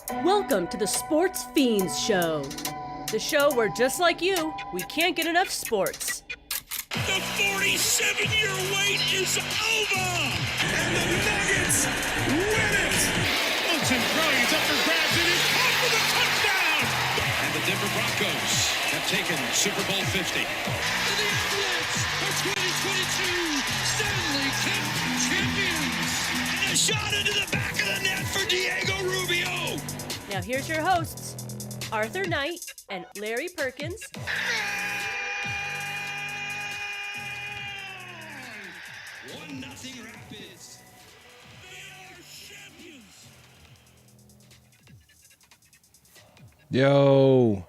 Welcome to the Sportz Phenz Show. The show where, just like you, we can't get enough sports. The 47-year wait is over! And the Nuggets win it! Wilson throws up for grabs and is caught for the touchdown! And the Denver Broncos have taken Super Bowl 50. And the Avalanche are 2022 Stanley Cup champions! And a shot into the back of the net for Diego Rubio! Now here's your hosts, Arthur Knight and Larry Perkins. 1-0 Rapids. They are champions. Yo,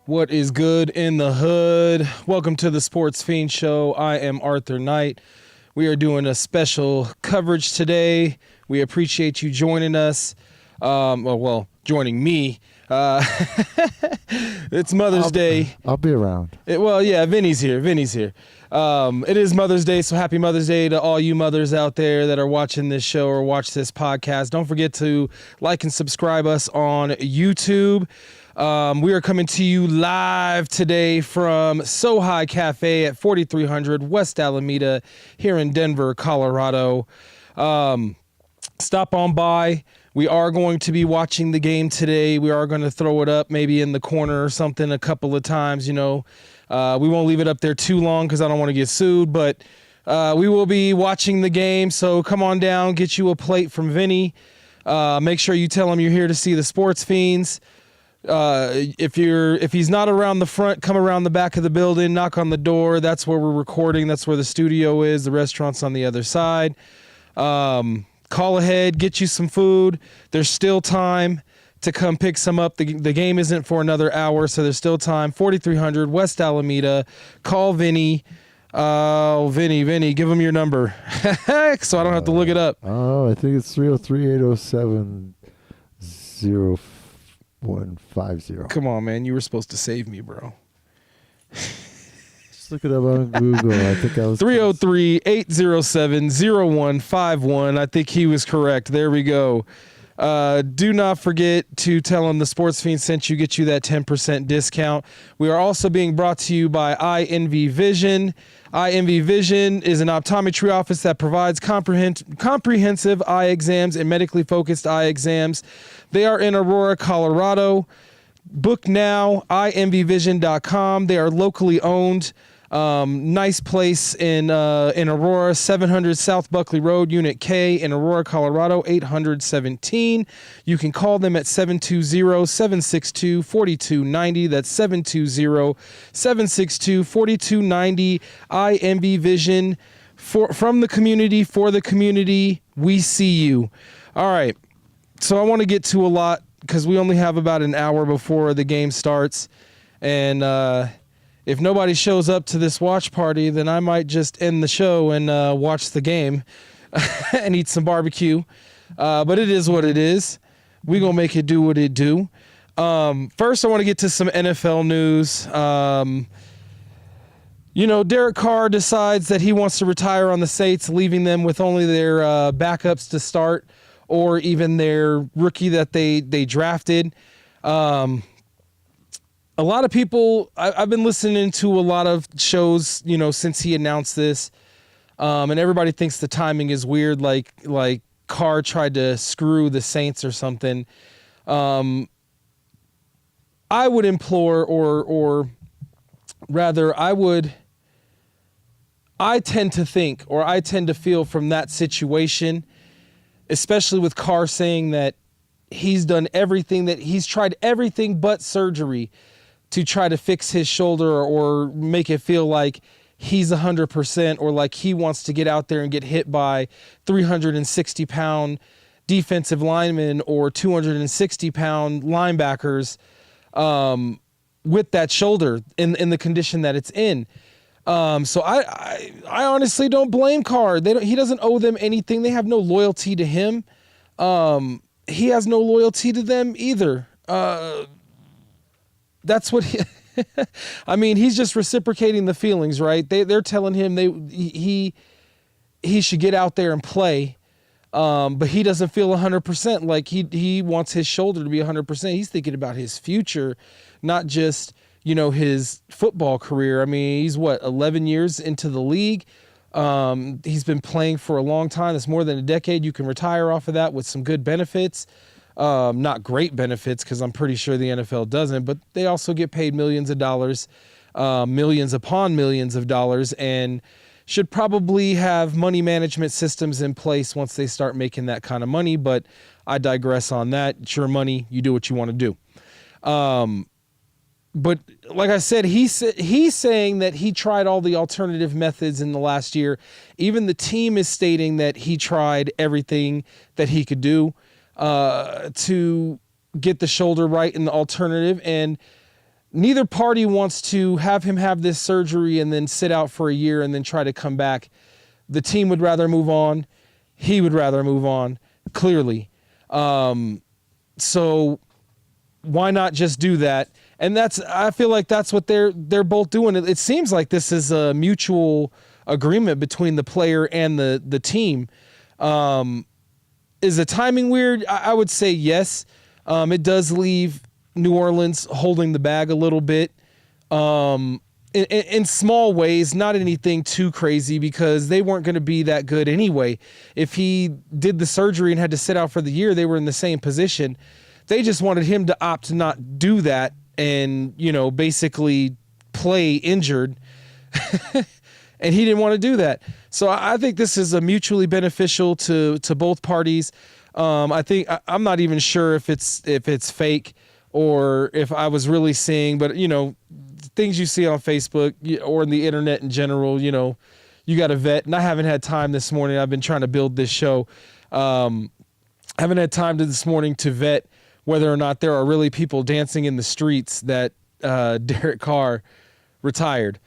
what is good in the hood? Welcome to the Sportz Phenz Show. I am Arthur Knight. We are doing a special coverage today. We appreciate you joining us. Joining me. It's Mother's Day. I'll be around. Vinny's here. It is Mother's Day, so happy Mother's Day to all you mothers out there that are watching this show or watch this podcast. Don't forget to like and subscribe us on YouTube. We are coming to you live today from Sohai Cafe at 4300 West Alameda here in Denver, Colorado. Stop on by. We are going to be watching the game today. We are going to throw it up maybe in the corner or something a couple of times, We won't leave it up there too long because I don't want to get sued, but we will be watching the game. So come on down, get you a plate from Vinny. Make sure you tell him you're here to see the Sportz Phenz. If he's not around the front, come around the back of the building, knock on the door. That's where we're recording. That's where the studio is. The restaurant's on the other side. Call ahead, get you some food. There's still time to come pick some up. The game isn't for another hour, so there's still time. 4300 West Alameda. Call Vinny. Vinny, give him your number so I don't have to look it up. Oh, I think it's 303-807-0150. Come on, man. You were supposed to save me, bro. Just look it up on Google. I think I was 303-807-0151. I think he was correct. There we go. Do not forget to tell him the Sportz Phenz sent you, get you that 10% discount. We are also being brought to you by INV Vision. INV Vision is an optometry office that provides comprehensive eye exams and medically focused eye exams. They are in Aurora, Colorado. Book now, invvision.com. They are locally owned. Nice place in Aurora, 700 South Buckley Road, Unit K in Aurora, Colorado, 817. You can call them at 720-762-4290. That's 720-762-4290. IMV Vision, from the community, for the community. We see you. All right. So I want to get to a lot because we only have about an hour before the game starts. And, if nobody shows up to this watch party, then I might just end the show and watch the game and eat some barbecue. But it is what it is. We're going to make it do what it do. First, I want to get to some NFL news. Derek Carr decides that he wants to retire on the Saints, leaving them with only their backups to start or even their rookie that they drafted. A lot of people, I've been listening to a lot of shows, since he announced this, and everybody thinks the timing is weird, like Carr tried to screw the Saints or something. I would implore, or rather, I tend to think, or I tend to feel from that situation, especially with Carr saying that he's tried everything but surgery to try to fix his shoulder or make it feel like he's 100% or like he wants to get out there and get hit by 360-pound defensive linemen or 260-pound linebackers with that shoulder in the condition that it's in. So I honestly don't blame Carr. He doesn't owe them anything. They have no loyalty to him. He has no loyalty to them either. That's what he's just reciprocating the feelings, right? They're telling him he should get out there and play. But he doesn't feel 100%. Like he wants his shoulder to be 100%. He's thinking about his future, not just, his football career. I mean, he's 11 years into the league. He's been playing for a long time. It's more than a decade. You can retire off of that with some good benefits. Not great benefits, because I'm pretty sure the NFL doesn't, but they also get paid millions of dollars, millions upon millions of dollars, and should probably have money management systems in place once they start making that kind of money. But I digress on that. It's your money. You do what you want to do. But like I said, he's saying that he tried all the alternative methods in the last year. Even the team is stating that he tried everything that he could do to get the shoulder right in the alternative. And neither party wants to have him have this surgery and then sit out for a year and then try to come back. The team would rather move on. He would rather move on, clearly. So why not just do that? And I feel like that's what they're both doing. It seems like this is a mutual agreement between the player and the team. Is the timing weird? I would say yes. It does leave New Orleans holding the bag a little bit, in small ways, not anything too crazy, because they weren't going to be that good anyway. If he did the surgery and had to sit out for the year, they were in the same position. They just wanted him to opt to not do that and, basically play injured. And he didn't want to do that. So I think this is a mutually beneficial to both parties. I think I'm not even sure if it's fake or if I was really seeing, but things you see on Facebook or in the internet in general, you got to vet. And I haven't had time this morning. I've been trying to build this show. Haven't had time this morning to vet whether or not there are really people dancing in the streets that Derek Carr retired.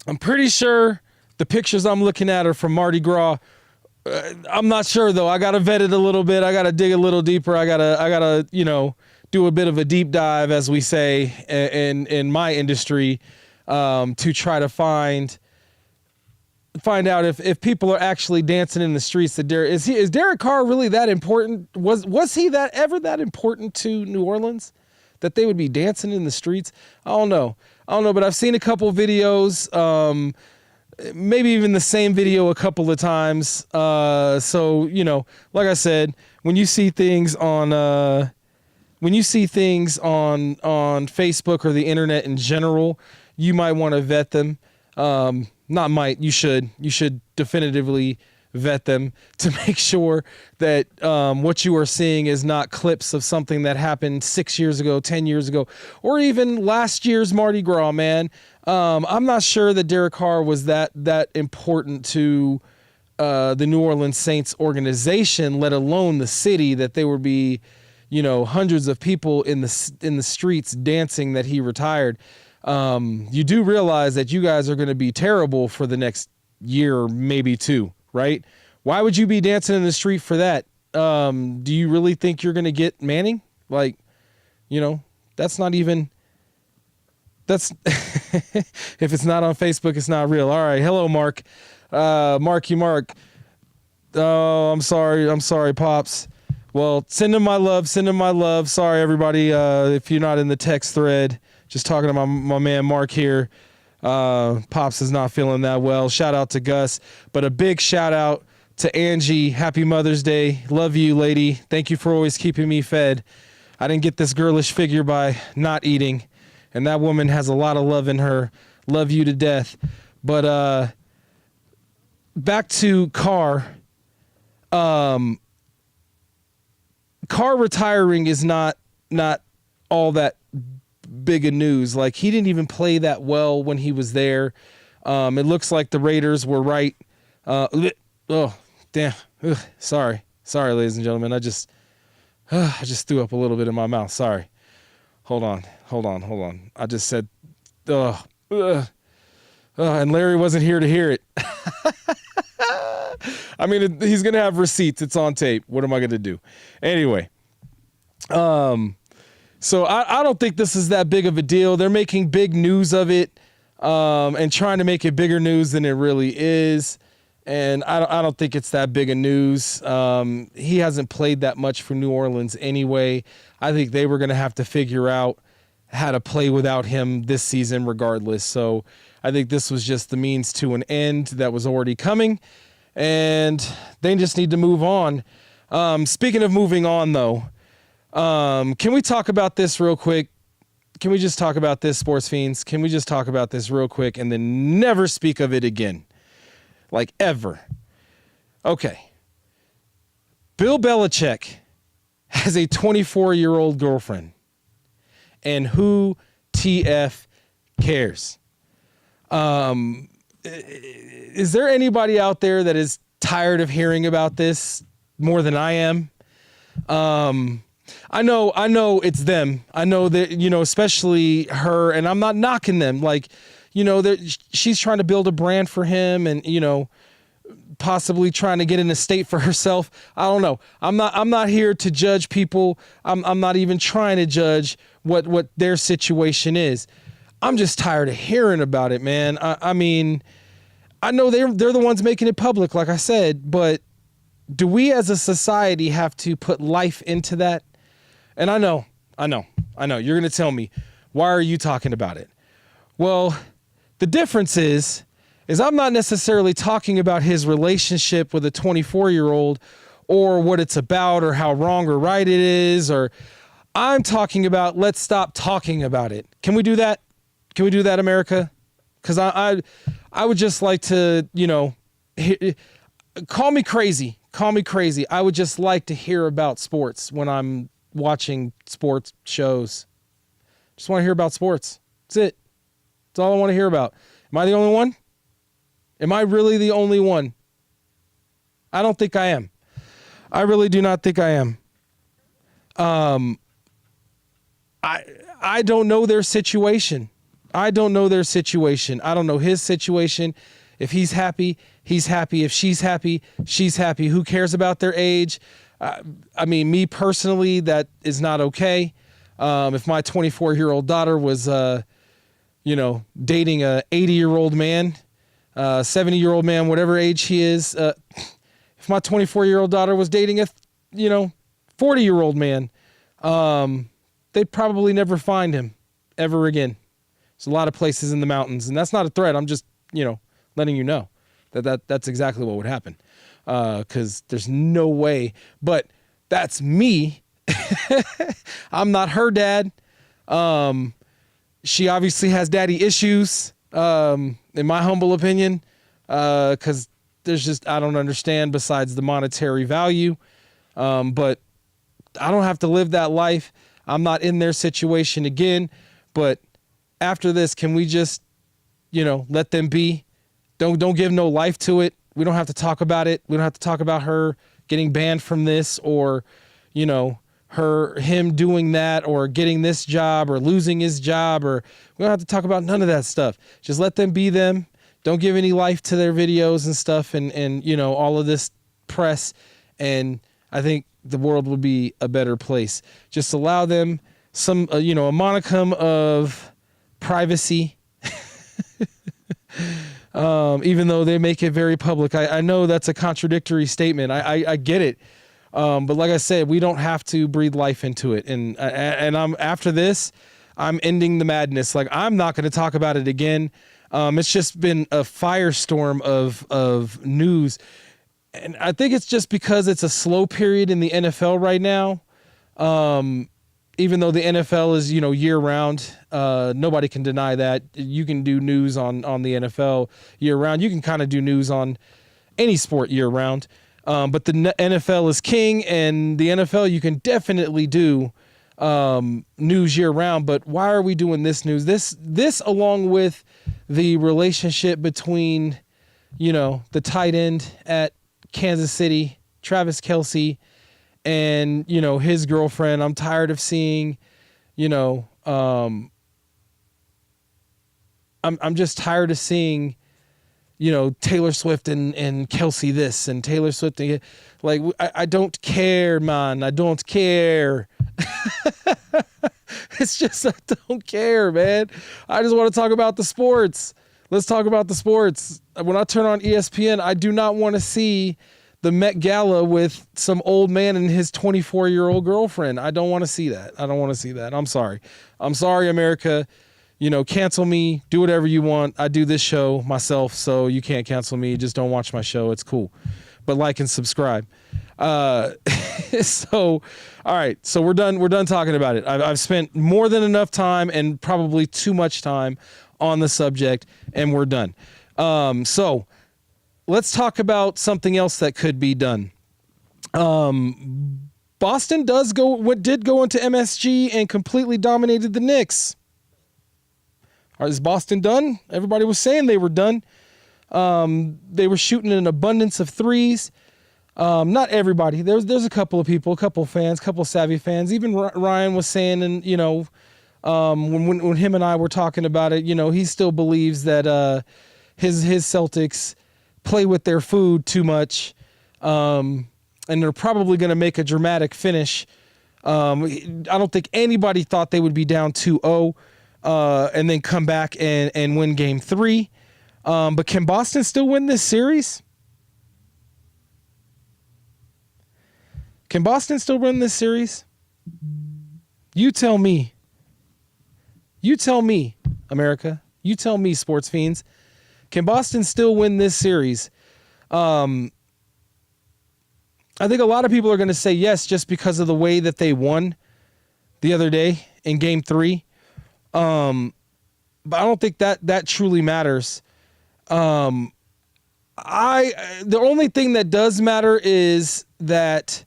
I'm pretty sure the pictures I'm looking at are from Mardi Gras. I'm not sure though. I gotta vet it a little bit. I gotta dig a little deeper. I gotta do a bit of a deep dive, as we say in my industry, to try to find out if people are actually dancing in the streets. Is Derek Carr really that important? Was he ever that important to New Orleans that they would be dancing in the streets? I don't know, but I've seen a couple videos, maybe even the same video a couple of times. So, like I said, when you see things on Facebook or the internet in general, you might want to vet them. You should definitively vet them to make sure that what you are seeing is not clips of something that happened 6 years ago, 10 years ago, or even last year's Mardi Gras, man. I'm not sure that Derek Carr was that important to the New Orleans Saints organization, let alone the city, that there would be, hundreds of people in the streets dancing that he retired. You do realize that you guys are going to be terrible for the next year, maybe two, right? Why would you be dancing in the street for that? Do you really think you're going to get Manning? That's not even, if it's not on Facebook, it's not real. All right. Hello, Mark. Mark. Oh, I'm sorry, Pops. Well, send him my love. Sorry, everybody. If you're not in the text thread, just talking to my man Mark here. Pops is not feeling that well. Shout out to Gus, but a big shout out to Angie. Happy Mother's Day. Love you, lady. Thank you for always keeping me fed. I didn't get this girlish figure by not eating, and that woman has a lot of love in her. Love you to death. But back to Carr. Carr retiring is not all that big of news. Like, he didn't even play that well when he was there. It looks like the Raiders were right. Oh, damn. Ugh, sorry, ladies and gentlemen. I just threw up a little bit in my mouth. Sorry. Hold on. I just said, and Larry wasn't here to hear it. I mean, he's going to have receipts. It's on tape. What am I going to do? Anyway, so I don't think this is that big of a deal. They're making big news of it, and trying to make it bigger news than it really is. And I don't think it's that big of news. He hasn't played that much for New Orleans anyway. I think they were going to have to figure out how to play without him this season regardless. So I think this was just the means to an end that was already coming, and they just need to move on. Speaking of moving on, though, can we talk about this real quick? Can we just talk about this, Sportz Phenz? Can we just talk about this real quick and then never speak of it again? Like, ever. Okay. Bill Belichick has a 24-year-old girlfriend. And who TF cares? Is there anybody out there that is tired of hearing about this more than I am? I know it's them. I know that, especially her, and I'm not knocking them. Like, she's trying to build a brand for him and, possibly trying to get an estate for herself. I don't know. I'm not here to judge people. I'm not even trying to judge what their situation is. I'm just tired of hearing about it, man. I mean, I know they're the ones making it public, like I said, but do we as a society have to put life into that? And I know. You're going to tell me, why are you talking about it? Well, the difference is I'm not necessarily talking about his relationship with a 24-year-old or what it's about or how wrong or right it is, or I'm talking about let's stop talking about it. Can we do that? Can we do that, America? Because I would just like to, call me crazy. I would just like to hear about sports when I'm watching sports shows. Just want to hear about sports. That's it. That's all I want to hear about. Am I the only one? Am I really the only one? I don't think I am. I really do not think I am. I don't know their situation. I don't know his situation. If he's happy, he's happy. If she's happy, she's happy. Who cares about their age? I mean, me personally, that is not okay. If my 24-year-old daughter was, dating a 80-year-old man, 70-year-old man, whatever age he is, if my 24-year-old daughter was dating a, 40-year-old man, they'd probably never find him ever again. There's a lot of places in the mountains, and that's not a threat. I'm just, letting you know that's exactly what would happen. Because there's no way, but that's me. I'm not her dad. She obviously has daddy issues, in my humble opinion, because there's just, I don't understand besides the monetary value. But I don't have to live that life. I'm not in their situation again. But after this, can we just, let them be? Don't give no life to it. We don't have to talk about it. We don't have to talk about her getting banned from this or, him doing that or getting this job or losing his job, or we don't have to talk about none of that stuff. Just let them be them. Don't give any life to their videos and stuff and all of this press. And I think the world would be a better place. Just allow them some, a modicum of privacy. Even though they make it very public. I know that's a contradictory statement. I get it. But like I said, we don't have to breathe life into it. And I'm after this, I'm ending the madness. Like, I'm not going to talk about it again. It's just been a firestorm of news. And I think it's just because it's a slow period in the NFL right now. Even though the NFL is, year round, nobody can deny that. You can do news on the NFL year round. You can kind of do news on any sport year round. But the NFL is king, and the NFL, you can definitely do news year round. But why are we doing this news? This along with the relationship between, the tight end at Kansas City, Travis Kelce, and, his girlfriend. I'm tired of seeing, I'm just tired of seeing, Taylor Swift and Kelsey this and Taylor Swift. Like, I don't care, man. I don't care. It's just, I don't care, man. I just want to talk about the sports. Let's talk about the sports. When I turn on ESPN, I do not want to see the Met Gala with some old man and his 24-year-old girlfriend. I don't want to see that. I'm sorry. I'm sorry, America. Cancel me. Do whatever you want. I do this show myself, so you can't cancel me. Just don't watch my show. It's cool. But like and subscribe. So, all right. So we're done. We're done talking about it. I've spent more than enough time and probably too much time on the subject, and we're done. So let's talk about something else that could be done. Boston did go into MSG and completely dominated the Knicks. Is Boston done? Everybody was saying they were done. They were shooting an abundance of threes. Not everybody. There's a couple of people, a couple of fans, a couple of savvy fans. Even Ryan was saying, and when him and I were talking about it, he still believes that his Celtics play with their food too much, and they're probably going to make a dramatic finish. I don't think anybody thought they would be down 2-0 and then come back and win Game 3. But can Boston still win this series? Can Boston still win this series? You tell me. You tell me, America. You tell me, Sportz Phenz. Can Boston still win this series? I think a lot of people are going to say yes just because of the way that they won the other day in Game 3. But I don't think that truly matters. The only thing that does matter is that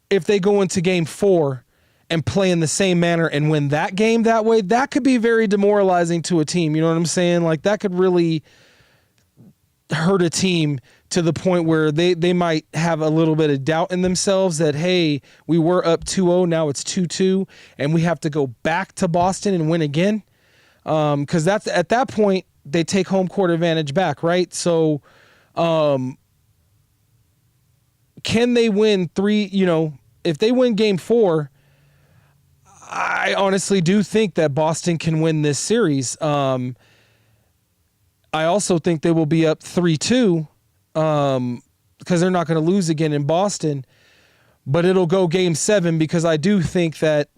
if they go into Game 4 and play in the same manner and win that game that way, that could be very demoralizing to a team. You know what I'm saying? Like, that could really hurt a team to the point where they might have a little bit of doubt in themselves that, hey, we were up 2-0, now it's 2-2, and we have to go back to Boston and win again. Because that's at that point, they take home court advantage back, right? So can they win 3, if they win Game 4, I honestly do think that Boston can win this series. I also think they will be up 3-2 because they're not going to lose again in Boston. But it'll go Game 7 because I do think that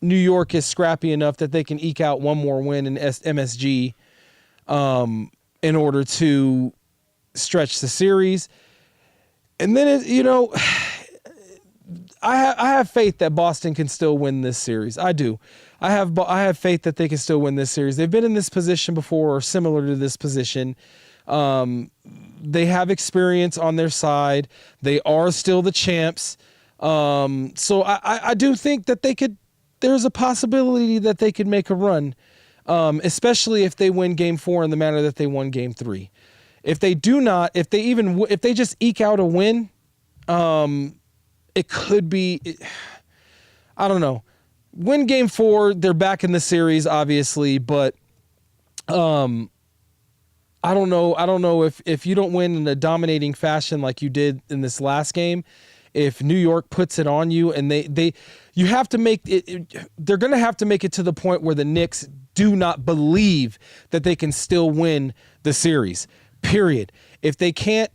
New York is scrappy enough that they can eke out one more win in MSG in order to stretch the series. And then, I have faith that Boston can still win this series. I do. I have faith that they can still win this series. They've been in this position before or similar to this position. They have experience on their side. They are still the champs. So I do think that there's a possibility that they could make a run, especially if they win Game 4 in the manner that they won Game 3. If they do not, if they just eke out a win, it could be, I don't know. Win Game 4, they're back in the series, obviously, but I don't know. I don't know if you don't win in a dominating fashion like you did in this last game, if New York puts it on you and you have to make it, they're going to have to make it to the point where the Knicks do not believe that they can still win the series, period. If they can't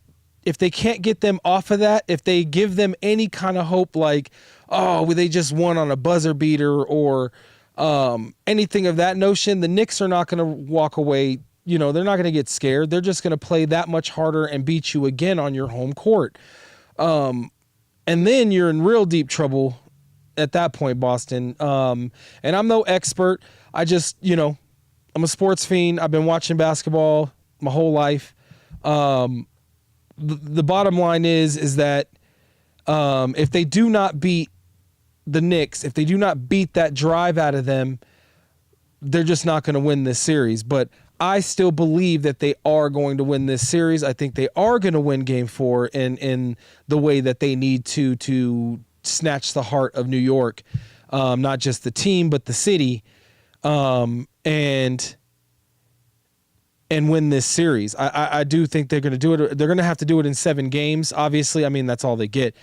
get them off of that, if they give them any kind of hope like, oh, well, they just won on a buzzer beater or anything of that notion, the Knicks are not going to walk away. They're not going to get scared. They're just going to play that much harder and beat you again on your home court. And then you're in real deep trouble at that point, Boston. And I'm no expert. I just, I'm a sports fiend. I've been watching basketball my whole life. The bottom line is that if they do not beat the Knicks, if they do not beat that drive out of them, they're just not going to win this series. But I still believe that they are going to win this series. I think they are going to win Game 4 in the way that they need to snatch the heart of New York, not just the team but the city, and win this series. I do think they're going to do it. They're going to have to do it in 7 games. Obviously, I mean, that's all they get.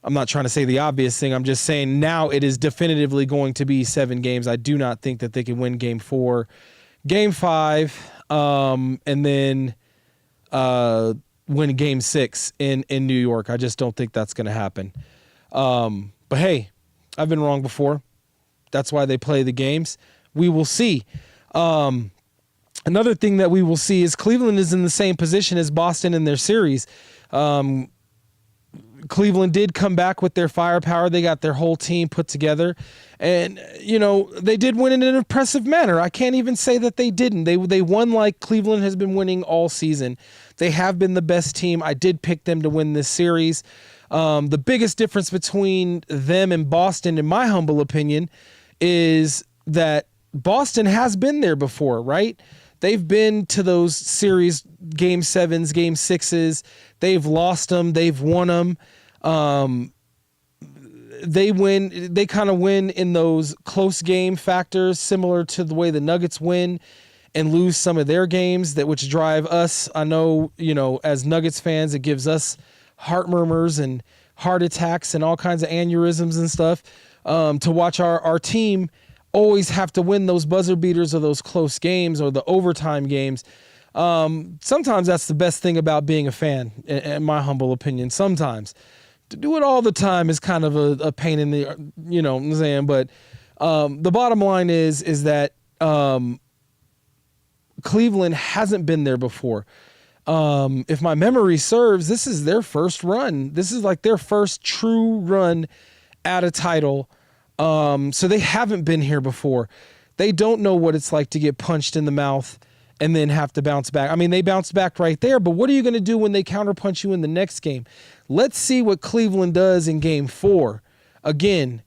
I'm not trying to say the obvious thing. I'm just saying now it is definitively going to be 7 games. I do not think that they can win Game 4 Game 5, and then win Game 6 in New York. I just don't think that's going to happen. But hey, I've been wrong before. That's why they play the games. We will see. Another thing that we will see is Cleveland is in the same position as Boston in their series. Cleveland did come back with their firepower. They got their whole team put together. And, they did win in an impressive manner. I can't even say that they didn't. They won like Cleveland has been winning all season. They have been the best team. I did pick them to win this series. The biggest difference between them and Boston, in my humble opinion, is that Boston has been there before, right? They've been to those series, Game 7s, Game 6s. They've lost them. They've won them. They kind of win in those close game factors, similar to the way the Nuggets win and lose some of their games, which drive us. I know, as Nuggets fans, it gives us heart murmurs and heart attacks and all kinds of aneurysms and stuff, to watch our team always have to win those buzzer beaters or those close games or the overtime games. Sometimes that's the best thing about being a fan, in my humble opinion. Sometimes to do it all the time is kind of a pain in the, what I'm saying. But the bottom line is that Cleveland hasn't been there before. If my memory serves, this is their first run. This is like their first true run at a title. So they haven't been here before. They don't know what it's like to get punched in the mouth and then have to bounce back. I mean, they bounced back right there, but what are you going to do when they counterpunch you in the next game? Let's see what Cleveland does in Game 4. Again,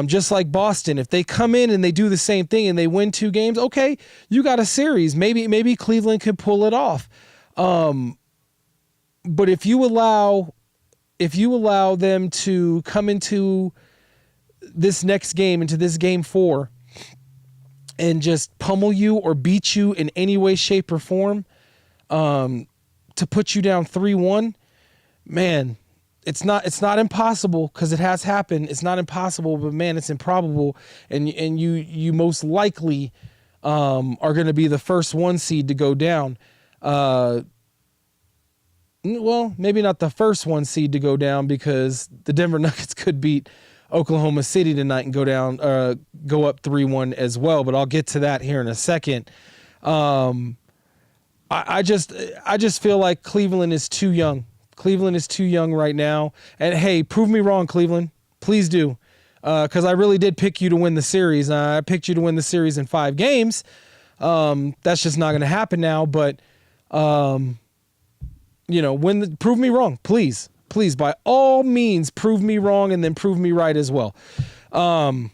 just like Boston, if they come in and they do the same thing and they win 2 games, okay, you got a series. Maybe Cleveland could pull it off. But if you allow them to come into this next game, into this Game 4, and just pummel you or beat you in any way, shape, or form, to put you down 3-1, man, it's not impossible, because it has happened. It's not impossible, but man, it's improbable. And you most likely are going to be the first 1 seed to go down. Well, maybe not the first 1 seed to go down, because the Denver Nuggets could beat Oklahoma City tonight and go up 3-1 as well. But I'll get to that here in a second. I just feel like Cleveland is too young. Cleveland is too young right now. And hey, prove me wrong, Cleveland. Please do. Because I really did pick you to win the series. I picked you to win the series in 5 games. That's just not going to happen now. But prove me wrong, please. Please, by all means, prove me wrong and then prove me right as well. Talking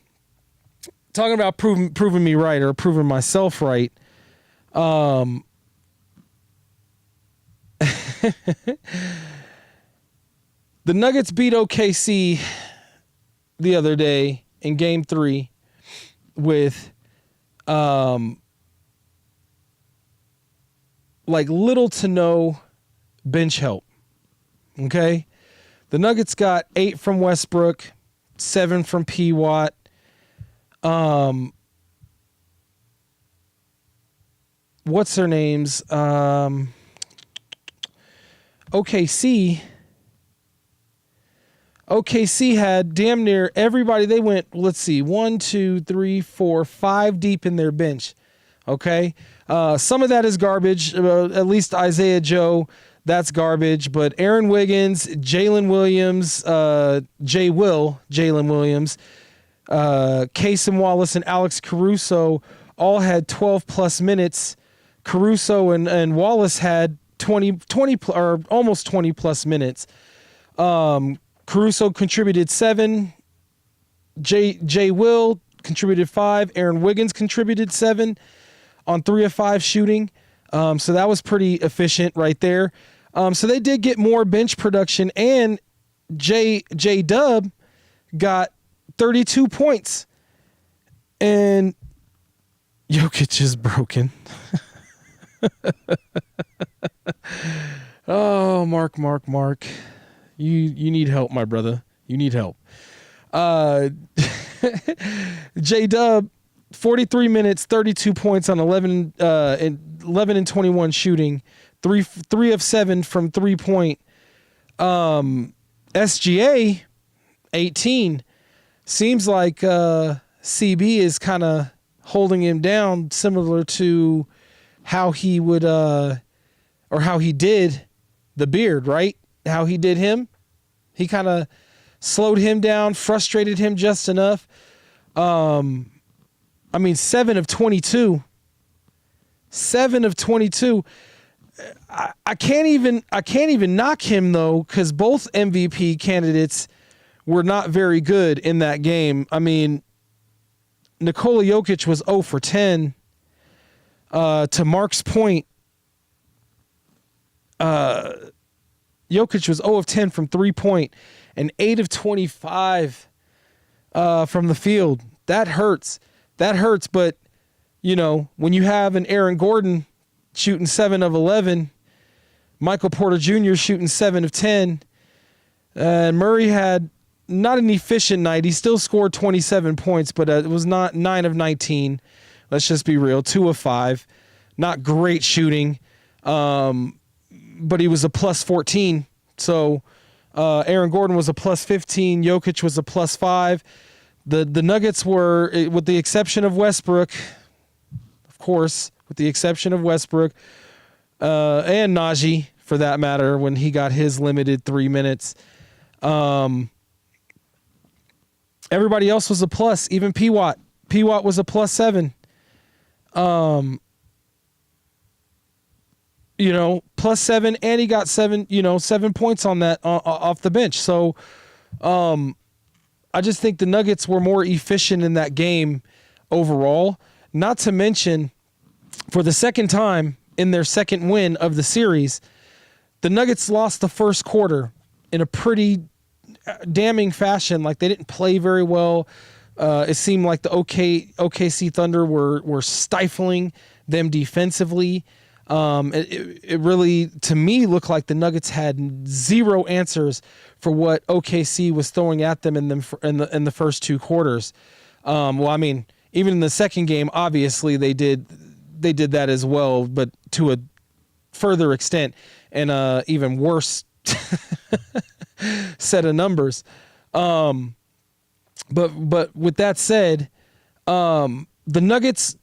about proving me right or proving myself right. The Nuggets beat OKC the other day in Game 3 with little to no bench help. Okay? The Nuggets got 8 from Westbrook, 7 from P. Watt. What's their names? OKC had damn near everybody. They went, 1, 2, 3, 4, 5 deep in their bench. Okay? Some of that is garbage. At least Isaiah Joe, that's garbage. But Aaron Wiggins, Jalen Williams, Jalen Williams, Casey Wallace, and Alex Caruso all had 12-plus minutes. Caruso and Wallace had 20 or almost 20-plus minutes. Caruso contributed 7. Jay Will contributed 5. Aaron Wiggins contributed 7 on 3 of 5 shooting. So that was pretty efficient right there. So they did get more bench production, and J-Dub got 32 points. And Jokic is broken. Oh, Mark. You need help, my brother. You need help. J-Dub 43 minutes, 32 points on 11 and 21 shooting, 3 of 7 from 3-point. SGA 18. Seems like CB is kind of holding him down, similar to how he would or how he did the Beard, right? How he did him. He kind of slowed him down, frustrated him just enough. 7 of 22. 7 of 22. I can't even knock him though, because both MVP candidates were not very good in that game. I mean, Nikola Jokic was 0 for 10. To Mark's point, Jokic was 0 of 10 from 3-point and 8 of 25 from the field. That hurts. But, when you have an Aaron Gordon shooting 7 of 11, Michael Porter Jr. shooting 7 of 10, and Murray had not an efficient night. He still scored 27 points, but it was not 9 of 19. Let's just be real. 2 of 5. Not great shooting, but he was a plus 14. So Aaron Gordon was a plus 15. Jokic was a plus 5. The Nuggets were, with the exception of Westbrook, of course, with the exception of Westbrook and Najee, for that matter, when he got his limited 3 minutes. Everybody else was a plus, even P-Watt. P-Watt was a plus 7. Plus 7, and he got 7 points on that off the bench. So I just think the Nuggets were more efficient in that game overall. Not to mention, for the second time in their second win of the series, the Nuggets lost the first quarter in a pretty damning fashion. Like, they didn't play very well. It seemed like the OKC Thunder were stifling them defensively. It really, to me, looked like the Nuggets had zero answers for what OKC was throwing at them in the first 2 quarters. Even in the second game, obviously they did that as well, but to a further extent and even worse set of numbers. But with that said, the Nuggets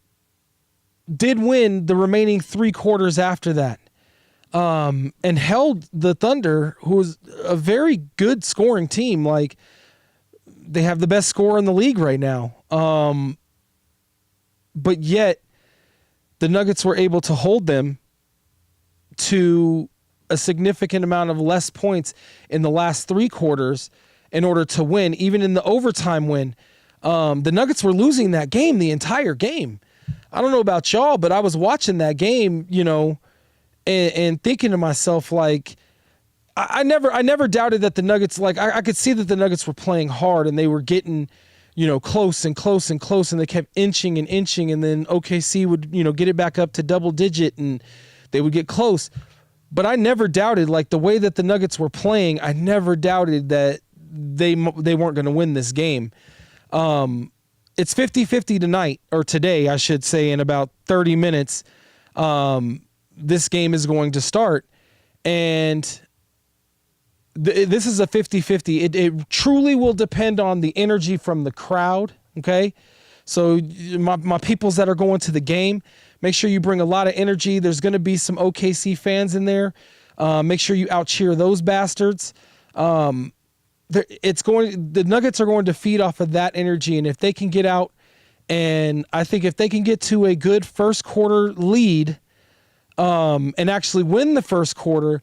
did win the remaining 3 quarters after that, and held the Thunder, who was a very good scoring team. Like, they have the best scorer in the league right now. But yet the Nuggets were able to hold them to a significant amount of less points in the last 3 quarters in order to win. Even in the overtime win, the Nuggets were losing that game the entire game. I don't know about y'all, but I was watching that game, and thinking to myself, like, I never doubted that the Nuggets, like, I could see that the Nuggets were playing hard and they were getting, close and close and close, and they kept inching and inching, and then OKC would, get it back up to double digit and they would get close. But I never doubted, like, the way that the Nuggets were playing, I never doubted that they weren't going to win this game. It's 50-50 tonight, or today, I should say, in about 30 minutes. This game is going to start. And this is a 50-50. It truly will depend on the energy from the crowd, okay? So my peoples that are going to the game, make sure you bring a lot of energy. There's going to be some OKC fans in there. Make sure you out-cheer those bastards. The Nuggets are going to feed off of that energy, and if they can get out, and I think if they can get to a good first quarter lead, and actually win the first quarter,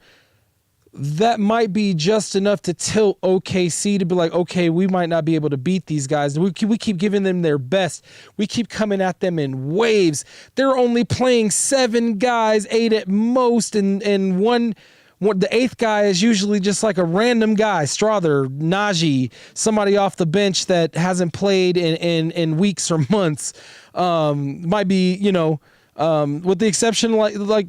that might be just enough to tilt OKC to be like, okay, we might not be able to beat these guys. We keep giving them their best. We keep coming at them in waves. They're only playing 7 guys, 8 at most, and one. The 8th guy is usually just like a random guy, Strother, Najee, somebody off the bench that hasn't played in weeks or months. Might be, with the exception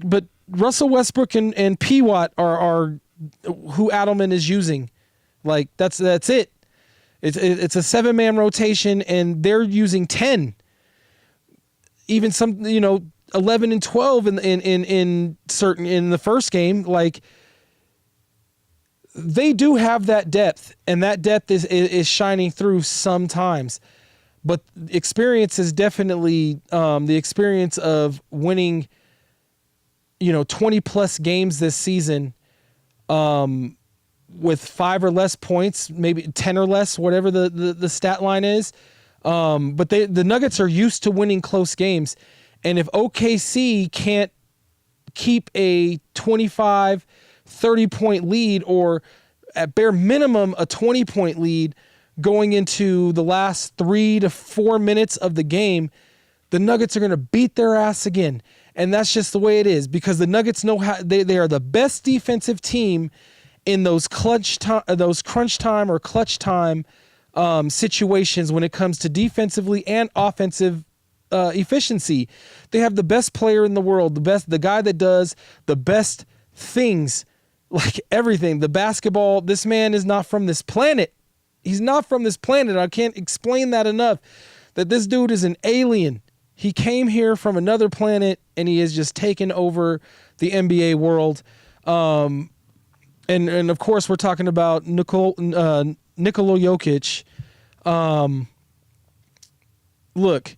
but Russell Westbrook and P-Watt are who Adelman is using. Like, that's it. It's a 7-man rotation, and they're using 10. even some, 11 and 12 in the first game. Like, they do have that depth, and that depth is shining through sometimes. But experience is definitely the experience of winning, 20 plus games this season, with 5 or less points, maybe 10 or less, whatever the stat line is. But the Nuggets are used to winning close games. And if OKC can't keep a 25, 30-point lead, or at bare minimum a 20-point lead going into the last 3 to 4 minutes of the game, the Nuggets are going to beat their ass again. And that's just the way it is, because the Nuggets know how they are the best defensive team in those crunch time or clutch time situations when it comes to defensively and offensive efficiency. They have the best player in the world, the guy that does the best things, like everything. The basketball, this man is not from this planet. He's not from this planet. I can't explain that enough, that this dude is an alien. He came here from another planet, and he has just taken over the NBA world. And of course, we're talking about Nikola Jokic. Look,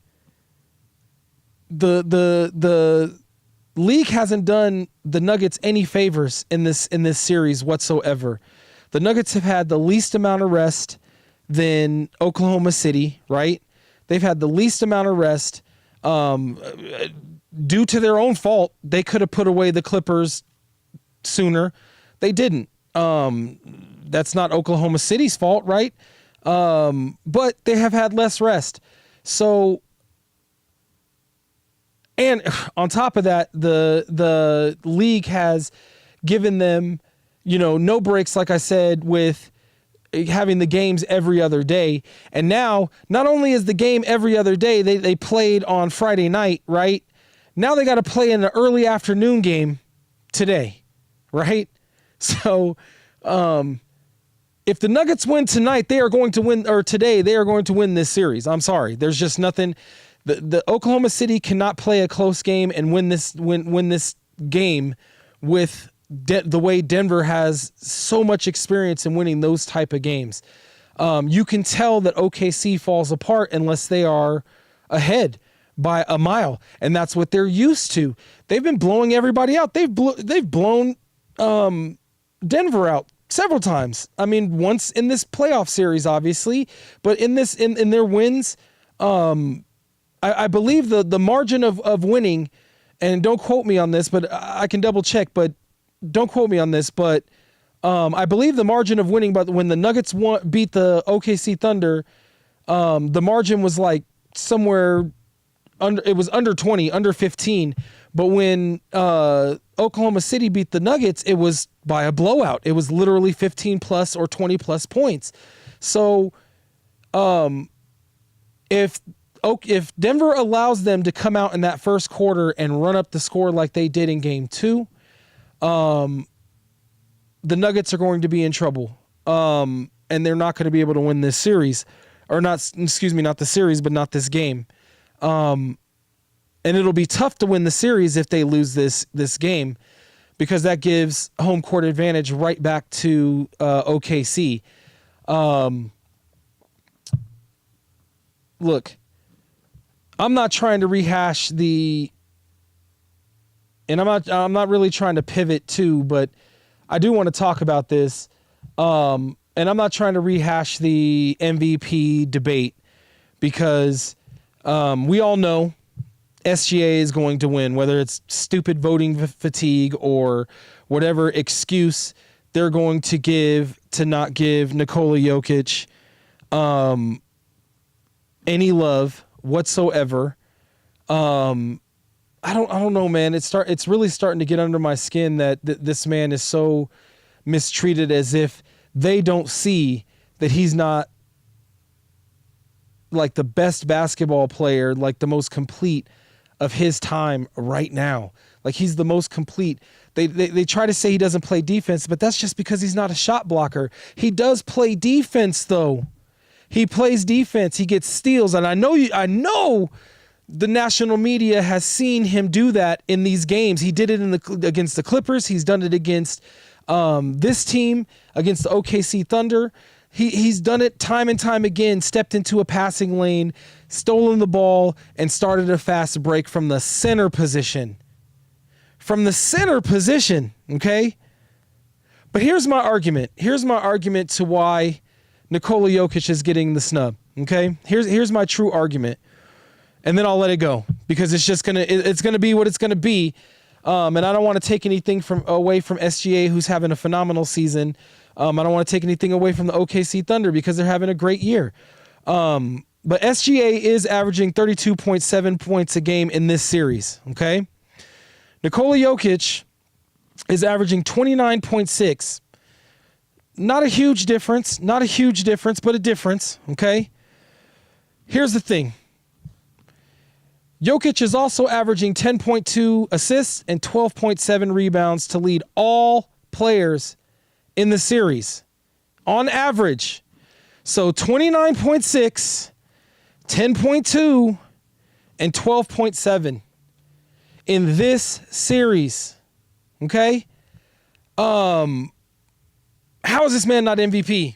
the league hasn't done the Nuggets any favors in this series whatsoever. The Nuggets have had the least amount of rest than Oklahoma City, right? They've had the least amount of rest due to their own fault. They could have put away the Clippers sooner. They didn't. That's not Oklahoma City's fault, right? But they have had less rest. So, and on top of that, the league has given them, no breaks, like I said, with having the games every other day. And now, not only is the game every other day, they played on Friday night, right? Now they got to play in an early afternoon game today, right? So, if the Nuggets win tonight, they are going to win, or today, they are going to win this series. I'm sorry. There's just nothing. The Oklahoma City cannot play a close game and win this game with the way Denver has so much experience in winning those type of games. You can tell that OKC falls apart unless they are ahead by a mile, and that's what they're used to. They've been blowing everybody out. They've blown Denver out several times. I mean, once in this playoff series, obviously, but in their wins, I believe the margin of winning, and don't quote me on this, but I can double check, but don't quote me on this, but I believe the margin of winning, but when the Nuggets beat the OKC Thunder, the margin was like somewhere under 20, under 15. But when Oklahoma City beat the Nuggets, it was by a blowout. It was literally 15 plus or 20 plus points. So if Denver allows them to come out in that first quarter and run up the score like they did in game 2, the Nuggets are going to be in trouble. And they're not going to be able to win this series. Or not, not the series, but not this game. And it'll be tough to win the series if they lose this game, because that gives home court advantage right back to OKC. Look, I'm not trying to rehash and I'm not really trying to pivot too, but I do want to talk about this. And I'm not trying to rehash the MVP debate, because we all know SGA is going to win, whether it's stupid voting fatigue or whatever excuse they're going to give to not give Nikola Jokic any love whatsoever. I don't know, man. It's really starting to get under my skin that this man is so mistreated, as if they don't see that he's not like the best basketball player, like the most complete of his time right now. Like, he's the most complete. They try to say he doesn't play defense, but that's just because he's not a shot blocker. He does play defense, though. He plays defense. He gets steals, and I know the national media has seen him do that in these games. He did it against the Clippers. He's done it against this team, against the OKC Thunder. He's done it time and time again, stepped into a passing lane, stolen the ball, and started a fast break from the center position. From the center position, okay? But here's my argument. Here's my argument to why Nikola Jokic is getting the snub, okay? Here's my true argument. And then I'll let it go because it's gonna be what it's gonna be. And I don't want to take anything away from SGA, who's having a phenomenal season. I don't want to take anything away from the OKC Thunder because they're having a great year. But SGA is averaging 32.7 points a game in this series, okay? Nikola Jokic is averaging 29.6. Not a huge difference, but a difference, okay? Here's the thing. Jokic is also averaging 10.2 assists and 12.7 rebounds to lead all players in the series on average. So 29.6, 10.2, and 12.7 in this series. Okay? How is this man not MVP?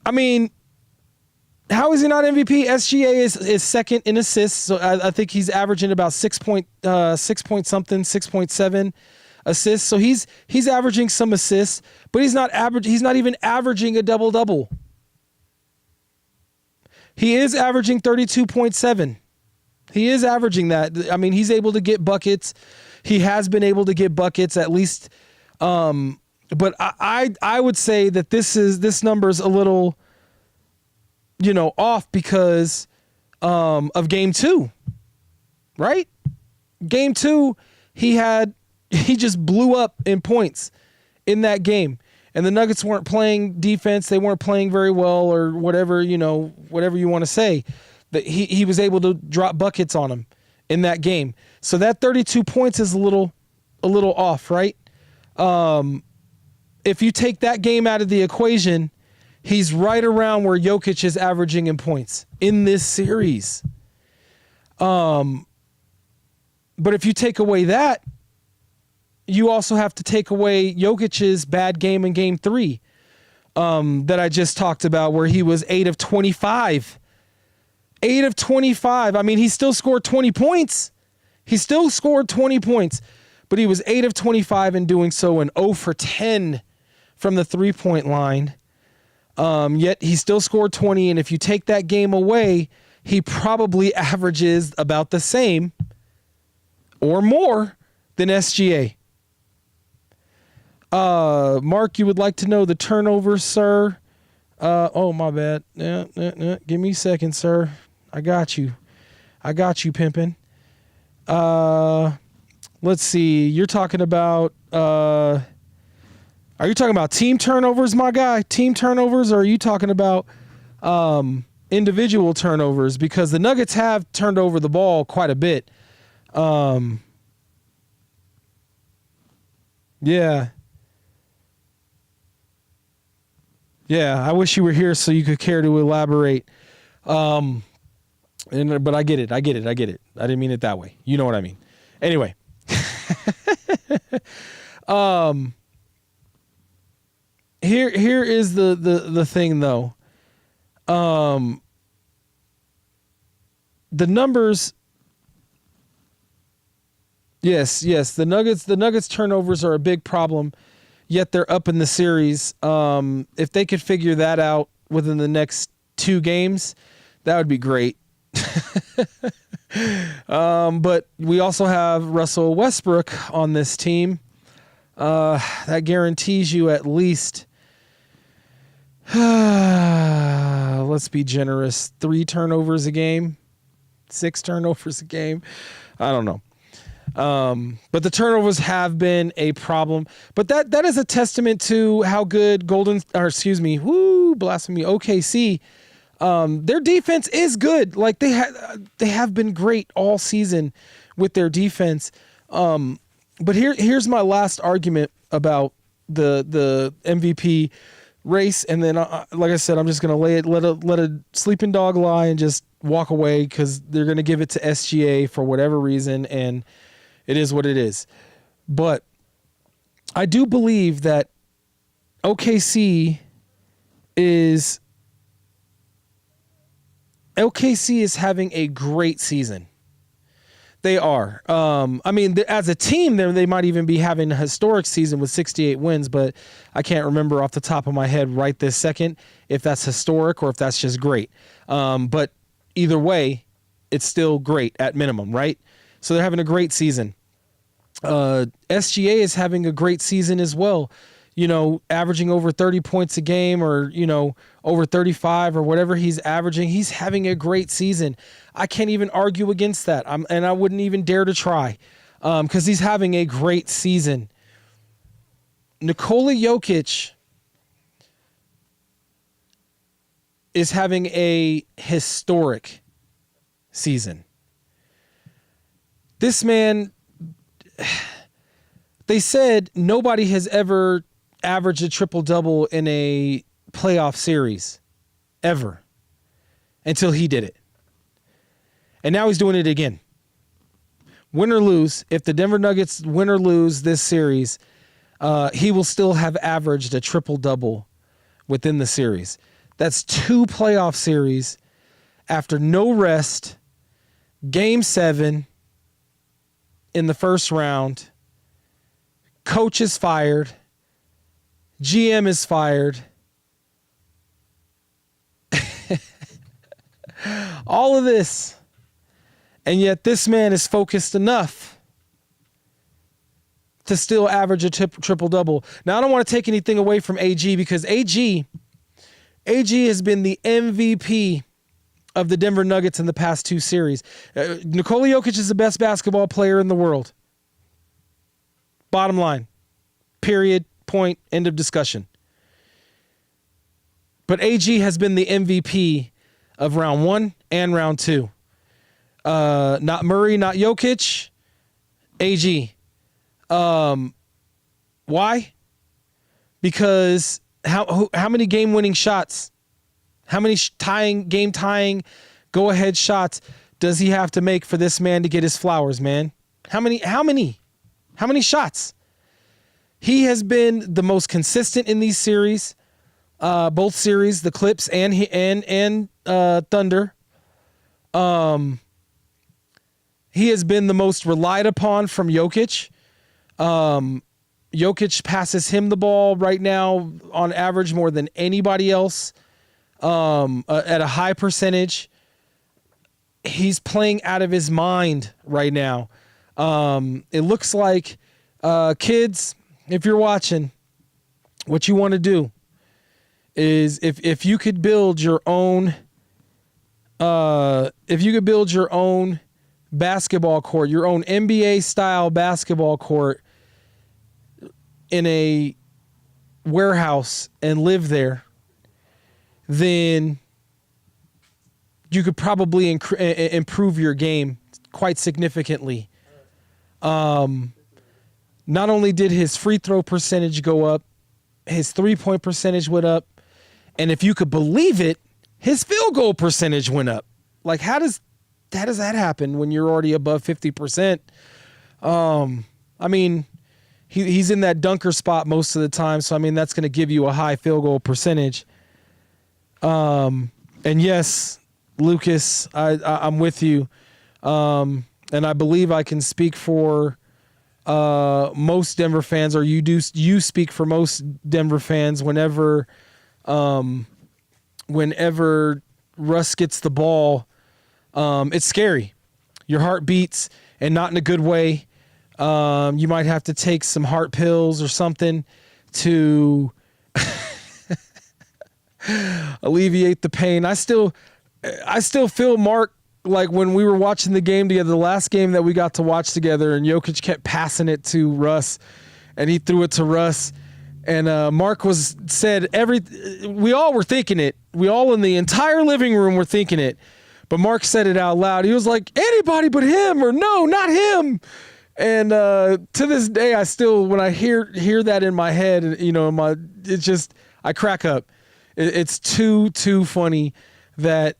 I mean, how is he not MVP? SGA is second in assists, so I think he's averaging about 6.7 assists. So he's averaging some assists, but he's not even averaging a double-double. He is averaging 32.7. He is averaging that. I mean, he's able to get buckets. He has been able to get buckets at least. But I would say that this number is a little, off because of game 2, right? Game 2, he just blew up in points in that game. And the Nuggets weren't playing defense. They weren't playing very well or whatever, whatever you want to say. That he was able to drop buckets on him in that game. So that 32 points is a little off, right? If you take that game out of the equation, he's right around where Jokic is averaging in points in this series. But if you take away that, you also have to take away Jokic's bad game in game 3 that I just talked about, where he was 8 of 25. 8 of 25. I mean, he still scored 20 points. But he was 8 of 25 in doing so and 0 for 10 from the three-point line. Yet he still scored 20, and if you take that game away, he probably averages about the same or more than SGA. Mark, you would like to know the turnovers, sir? Oh, my bad. Give me a second, sir. I got you, pimpin'. Let's see. You're talking about, are you talking about team turnovers, my guy? Team turnovers, or are you talking about individual turnovers? Because the Nuggets have turned over the ball quite a bit. Yeah. I wish you were here so you could care to elaborate. But I get it. I didn't mean it that way. You know what I mean. Anyway. Here is the thing though. The numbers. Yes. The Nuggets turnovers are a big problem, yet they're up in the series. If they could figure that out within the next 2 games, that would be great. But we also have Russell Westbrook on this team. That guarantees you at least, let's be generous, 3 turnovers a game, 6 turnovers a game. I don't know. But the turnovers have been a problem. But that is a testament to how good OKC. Their defense is good. Like they have been great all season with their defense. But here's my last argument about the MVP race, and then like I said, I'm just gonna let a sleeping dog lie and just walk away because they're going to give it to SGA for whatever reason, and it is what it is. But I do believe that OKC is having a great season. They are. I mean, as a team, they might even be having a historic season with 68 wins, but I can't remember off the top of my head right this second if that's historic or if that's just great. But either way, it's still great at minimum, right? So they're having a great season. SGA is having a great season as well. You know, averaging over 30 points a game or, you know, over 35 or whatever he's averaging. He's having a great season. I can't even argue against that. And I wouldn't even dare to try because he's having a great season. Nikola Jokic is having a historic season. This man, they said nobody has ever averaged a triple-double in a playoff series ever until he did it. And now he's doing it again. Win or lose, if the Denver Nuggets win or lose this series, he will still have averaged a triple-double within the series. That's 2 playoff series after no rest, Game 7 in the first round, coach is fired, GM is fired. All of this. And yet this man is focused enough to still average a triple-double. Now, I don't want to take anything away from AG because AG has been the MVP of the Denver Nuggets in the past 2 series. Nikola Jokic is the best basketball player in the world. Bottom line. Period. Point. End of discussion. But AG has been the MVP of round 1 and round 2. Not Murray, not Jokic. AG. Why? Because how many game-winning shots, how many game-tying, go-ahead shots does he have to make for this man to get his flowers, man? How many shots? He has been the most consistent in these series, both series, the Clips and Thunder. He has been the most relied upon from Jokic. Jokic passes him the ball right now on average more than anybody else at a high percentage. He's playing out of his mind right now. It looks like, kids, if you're watching, what you want to do is if you could build your own basketball court, your own NBA style basketball court in a warehouse and live there, then you could probably improve your game quite significantly. Not only did his free throw percentage go up, his 3-point percentage went up, and if you could believe it, his field goal percentage went up. Like, how does that happen when you're already above 50%? I mean, he's in that dunker spot most of the time, so I mean that's going to give you a high field goal percentage. And yes, Lucas, I'm with you, and I believe I can speak for most Denver fans, or you speak for most Denver fans whenever Russ gets the ball. It's scary. Your heart beats, and not in a good way. You might have to take some heart pills or something to alleviate the pain. I still feel Mark, like when we were watching the game together, the last game that we got to watch together, and Jokic kept passing it to Russ, and he threw it to Russ. And Mark said we all were thinking it. We all in the entire living room were thinking it. But Mark said it out loud. He was like, anybody but him, or no, not him. And to this day, I still, when I hear that in my head, you know, I crack up. It's too funny that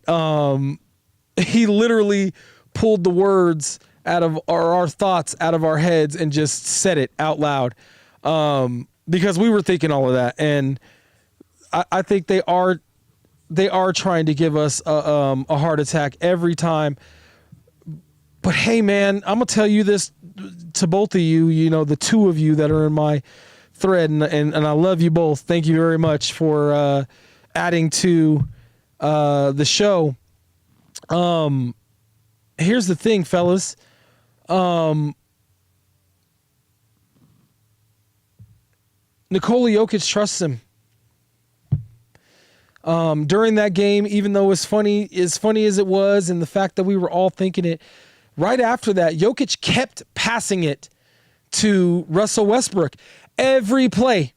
he literally pulled the words out of our thoughts out of our heads and just said it out loud, because we were thinking all of that. And I think they are trying to give us a heart attack every time. But hey, man, I'm going to tell you this to both of you, the two of you that are in my thread, and I love you both. Thank you very much for adding to the show. Here's the thing, fellas. Nikola Jokic trusts him. During that game, even though as funny as it was, and the fact that we were all thinking it, right after that, Jokic kept passing it to Russell Westbrook every play.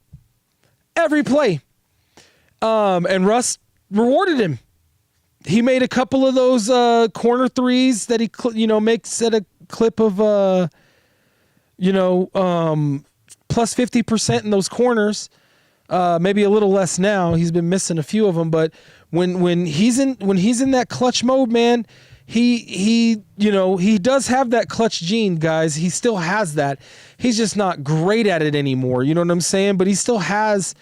And Russ rewarded him. He made a couple of those corner threes that he makes at a clip of plus 50% in those corners. Maybe a little less now. He's been missing a few of them, but when he's in that clutch mode, man, he does have that clutch gene, guys. He still has that. He's just not great at it anymore. You know what I'm saying? But he still has.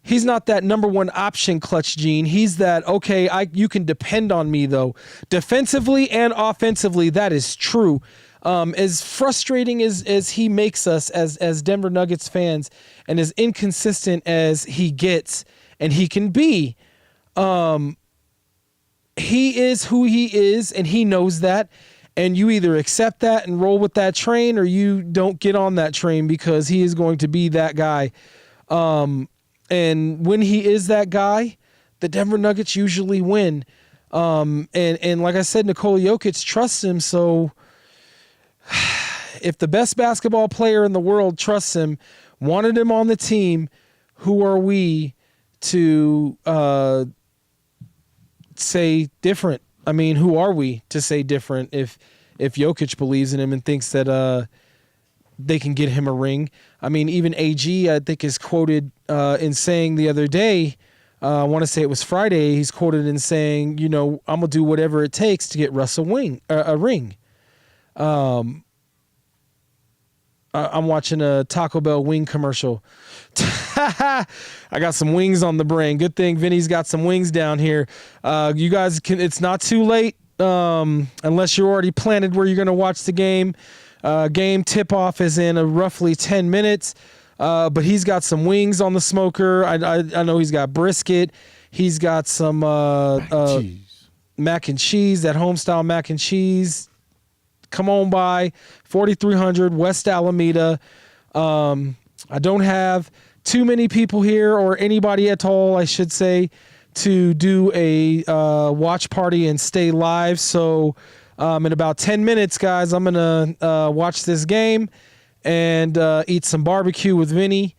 He's not that number one option clutch gene. He's that, okay, you can depend on me, though. Defensively and offensively, that is true. As frustrating as he makes us as Denver Nuggets fans, and as inconsistent as he gets and he can be, he is who he is, and he knows that. And you either accept that and roll with that train, or you don't get on that train, because he is going to be that guy. And when he is that guy, the Denver Nuggets usually win. And like I said, Nikola Jokic trusts him. So if the best basketball player in the world trusts him, wanted him on the team, who are we to say different? I mean, who are we to say different if Jokic believes in him and thinks that they can get him a ring? I mean, even AG, I think, is quoted in saying the other day, I want to say it was Friday, he's quoted in saying, I'm going to do whatever it takes to get Russ a ring. I'm watching a Taco Bell wing commercial. I got some wings on the brain. Good thing Vinny's got some wings down here. You guys it's not too late, unless you're already planted where you're going to watch the game. Game tip-off is in roughly 10 minutes, but he's got some wings on the smoker. I know he's got brisket. He's got some mac and cheese, that home-style mac and cheese. Come on by, 4300 West Alameda. I don't have too many people here, or anybody at all, I should say, to do a watch party and stay live. So in about 10 minutes, guys, I'm going to watch this game and eat some barbecue with Vinny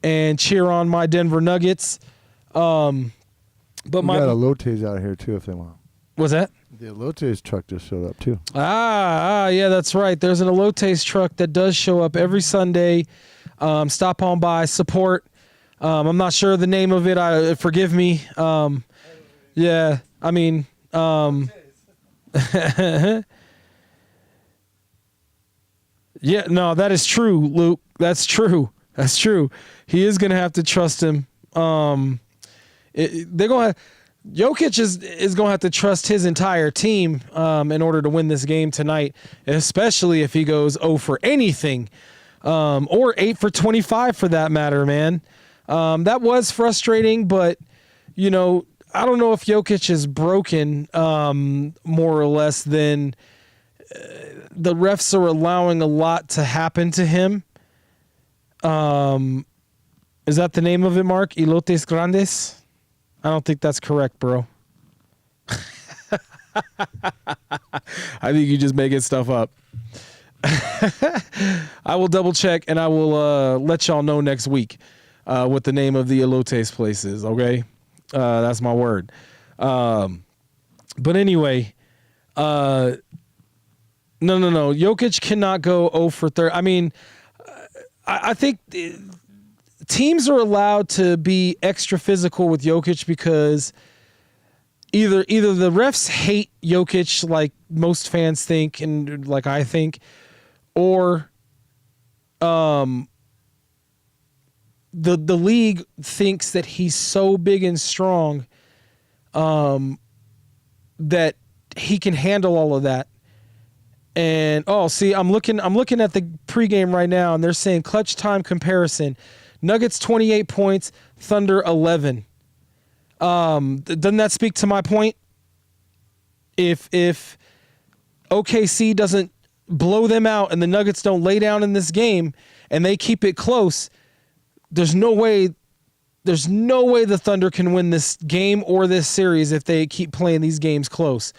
and cheer on my Denver Nuggets. But we got a Lottes out here, too, if they want. What's that? The Elotes truck just showed up, too. Yeah, that's right. There's an Elotes truck that does show up every Sunday. Stop on by, support. I'm not sure the name of it. Forgive me. Yeah, I mean... yeah, no, that is true, Luke. That's true. He is going to have to trust him. They're going to... Jokic is going to have to trust his entire team in order to win this game tonight, especially if he goes 0 for anything, or 8 for 25 for that matter, man. That was frustrating, but, I don't know if Jokic is broken more or less than the refs are allowing a lot to happen to him. Is that the name of it, Mark? Elotes Grandes? I don't think that's correct, bro. I think you just making stuff up. I will double check, and I will let y'all know next week what the name of the Elotes place is, okay? That's my word. But anyway, no. Jokic cannot go 0 for 30. I mean, I think teams are allowed to be extra physical with Jokic because either the refs hate Jokic like most fans think and like I think, or the league thinks that he's so big and strong that he can handle all of that. And I'm looking at the pregame right now, and they're saying clutch time comparison: Nuggets 28 points, Thunder 11. Doesn't that speak to my point? If OKC doesn't blow them out and the Nuggets don't lay down in this game and they keep it close, there's no way the Thunder can win this game or this series if they keep playing these games close.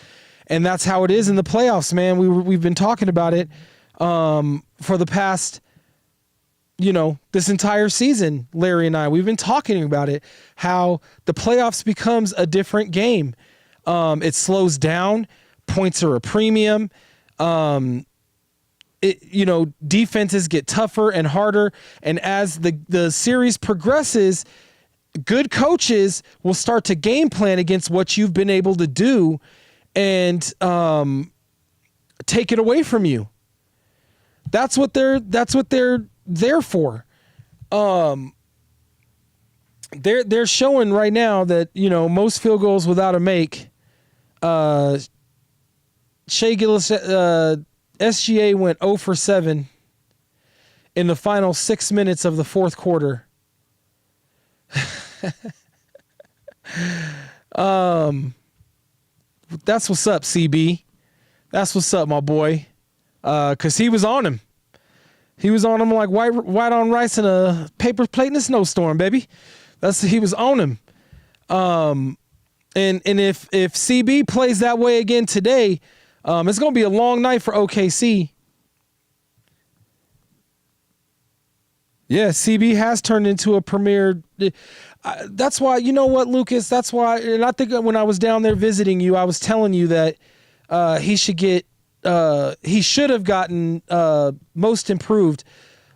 And that's how it is in the playoffs, man. We've been talking about it for the past, this entire season. Larry and I, we've been talking about it, how the playoffs becomes a different game. It slows down. Points are a premium. Defenses get tougher and harder. And as the series progresses, good coaches will start to game plan against what you've been able to do and take it away from you. That's what they're there for. They're showing right now that most field goals without a make. Shai Gilgeous SGA went 0 for 7 in the final 6 minutes of the fourth quarter. That's what's up, CB. That's what's up, my boy. Because he was on him. He was on him like white on rice in a paper plate in a snowstorm, baby. He was on him. And if CB plays that way again today, it's going to be a long night for OKC. Yeah, CB has turned into a premier. That's why, you know what, Lucas? That's why, and I think when I was down there visiting you, I was telling you that he should have gotten most improved.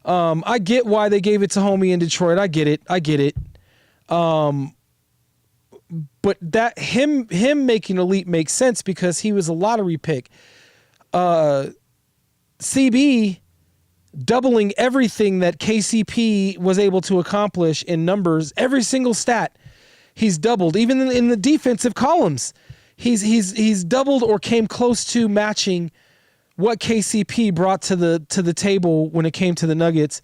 I get why they gave it to homie in Detroit. I get it. But that him making elite makes sense because he was a lottery pick. CB doubling everything that KCP was able to accomplish in numbers, every single stat he's doubled, even in the defensive columns. He's doubled or came close to matching what KCP brought to the table when it came to the Nuggets,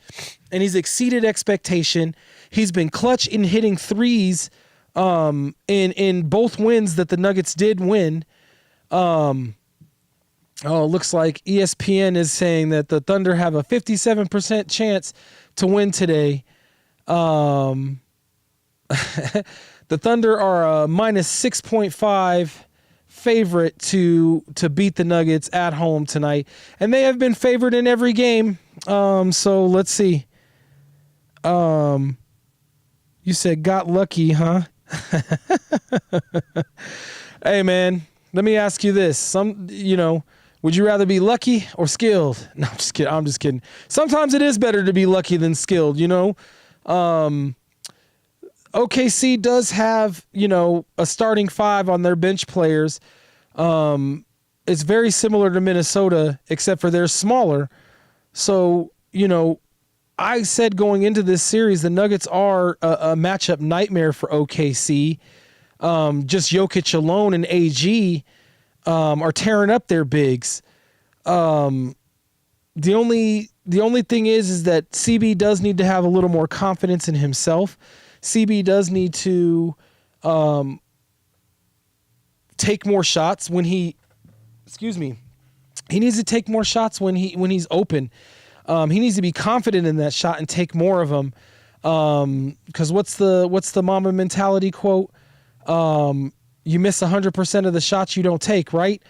and he's exceeded expectation. He's been clutch in hitting threes in both wins that the Nuggets did win. It looks like ESPN is saying that the Thunder have a 57% chance to win today. The Thunder are a minus 6.5 favorite to beat the Nuggets at home tonight. And they have been favored in every game. So let's see. You said got lucky, huh? Hey, man, let me ask you this. Would you rather be lucky or skilled? No, I'm just kidding. Sometimes it is better to be lucky than skilled, OKC does have, a starting five on their bench players. It's very similar to Minnesota, except for they're smaller. So, I said going into this series, the Nuggets are a matchup nightmare for OKC. Just Jokic alone and AG are tearing up their bigs. The only thing is that CB does need to have a little more confidence in himself. CB does need to take more shots when he needs to take more shots when he's open. He needs to be confident in that shot and take more of them. Because what's the Mamba mentality quote? You miss 100% of the shots you don't take, right?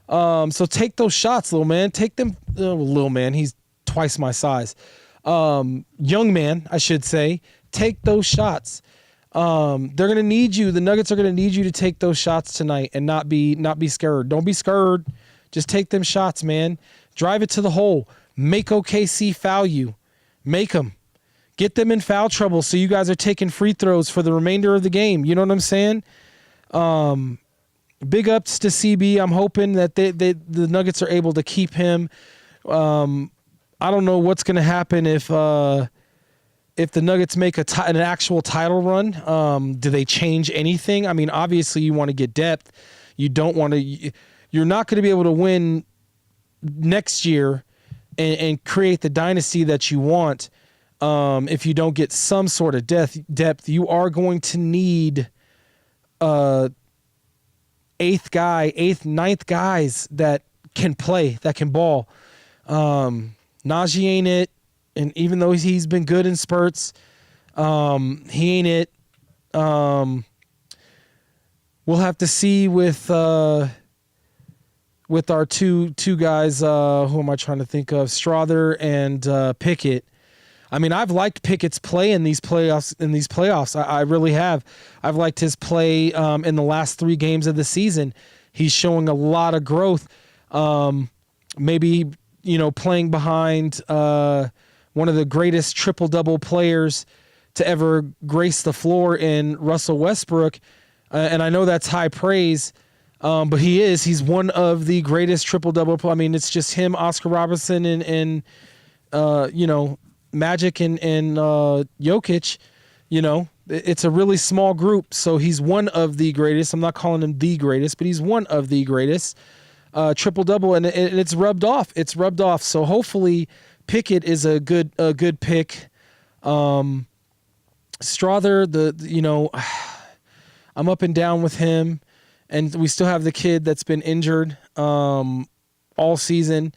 So take those shots, little man. Take them, little man. He's twice my size. Young man, I should say. Take those shots. They're gonna need you. The Nuggets are gonna need you to take those shots tonight and not be scared. Don't be scared. Just take them shots, man. Drive it to the hole. Make OKC foul you. Make them. Get them in foul trouble so you guys are taking free throws for the remainder of the game. You know what I'm saying? big ups to CB. I'm hoping that the Nuggets are able to keep him. I don't know what's going to happen if the Nuggets make an actual title run. Do they change anything? I mean, obviously you want to get depth. You don't want to. You're not going to be able to win next year and create the dynasty that you want if you don't get some sort of depth. You are going to need ninth guys that can play, that can ball. Najee ain't it, and even though he's been good in spurts, he ain't it. We'll have to see with our two guys. Who am I trying to think of? Strother and Pickett. I mean, I've liked Pickett's play in these playoffs. I really have. I've liked his play in the last 3 games of the season. He's showing a lot of growth. Maybe, playing behind one of the greatest triple-double players to ever grace the floor in Russell Westbrook. And I know that's high praise, but he's one of the greatest triple-double. I mean, it's just him, Oscar Robertson, and Magic and Jokic. It's a really small group, so he's one of the greatest. I'm not calling him the greatest, but he's one of the greatest. Triple-double, and it's rubbed off. It's rubbed off. So hopefully Pickett is a good pick. Strother, I'm up and down with him, and we still have the kid that's been injured all season.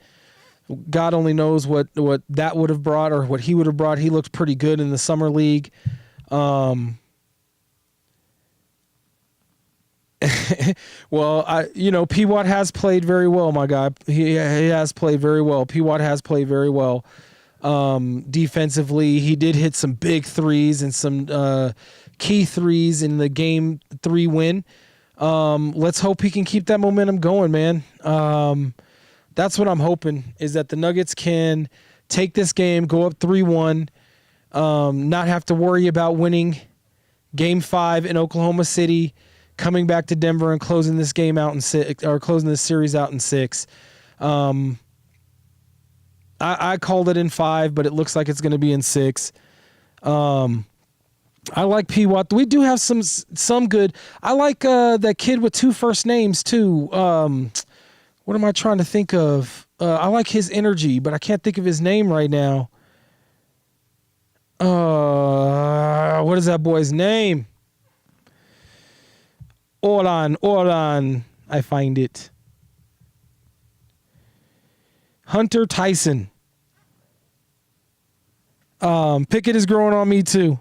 God only knows what that would have brought or what he would have brought. He looked pretty good in the summer league. Well, P-Watt has played very well, my guy. He has played very well. P-Watt has played very well. Defensively, he did hit some big threes and some key threes in the Game 3 win. Let's hope he can keep that momentum going, man. That's what I'm hoping, is that the Nuggets can take this game, go up 3-1, not have to worry about winning Game 5 in Oklahoma City, coming back to Denver and closing this game out in 6, or closing this series out in 6. I called it in 5, but it looks like it's going to be in 6. I like P-Watt. We do have some good. I like that kid with 2 first names too. What am I trying to think of? I like his energy, but I can't think of his name right now. What is that boy's name? Orlan. I find it. Hunter Tyson. Pickett is growing on me too.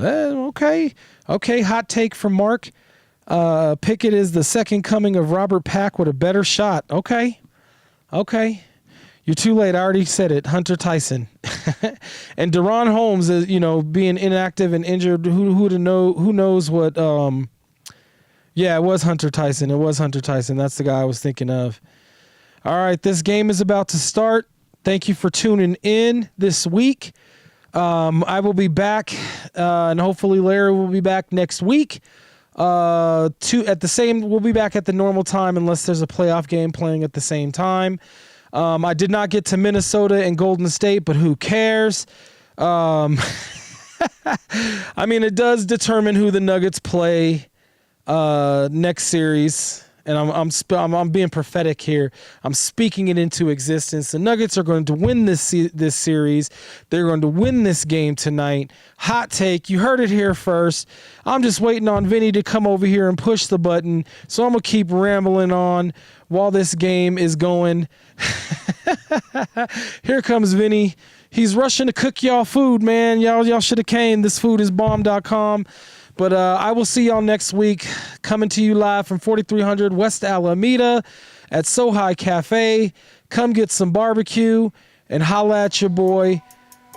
Okay. Hot take from Mark. Pickett is the second coming of Robert Pack with a better shot. Okay. You're too late. I already said it. Hunter Tyson. And Deron Holmes is, being inactive and injured. Who knows what? Yeah, it was Hunter Tyson. That's the guy I was thinking of. All right, this game is about to start. Thank you for tuning in this week. I will be back, and hopefully Larry will be back next week. We'll be back at the normal time unless there's a playoff game playing at the same time. I did not get to Minnesota and Golden State, but who cares? I mean, it does determine who the Nuggets play next series. And I'm being prophetic here. I'm speaking it into existence. The Nuggets are going to win this series. They're going to win this game tonight. Hot take. You heard it here first. I'm just waiting on Vinny to come over here and push the button. So I'm going to keep rambling on while this game is going. Here comes Vinny. He's rushing to cook y'all food, man. Y'all should have came. Thisfoodisbomb.com. But I will see y'all next week, coming to you live from 4300 West Alameda at Sohai Cafe. Come get some barbecue and holla at your boy.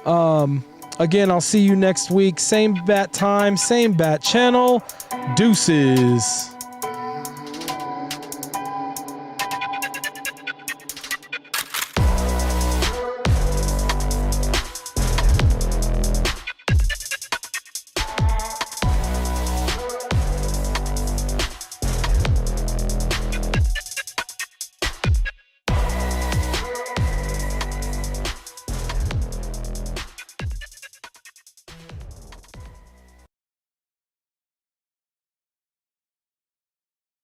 Again, I'll see you next week. Same bat time, same bat channel. Deuces.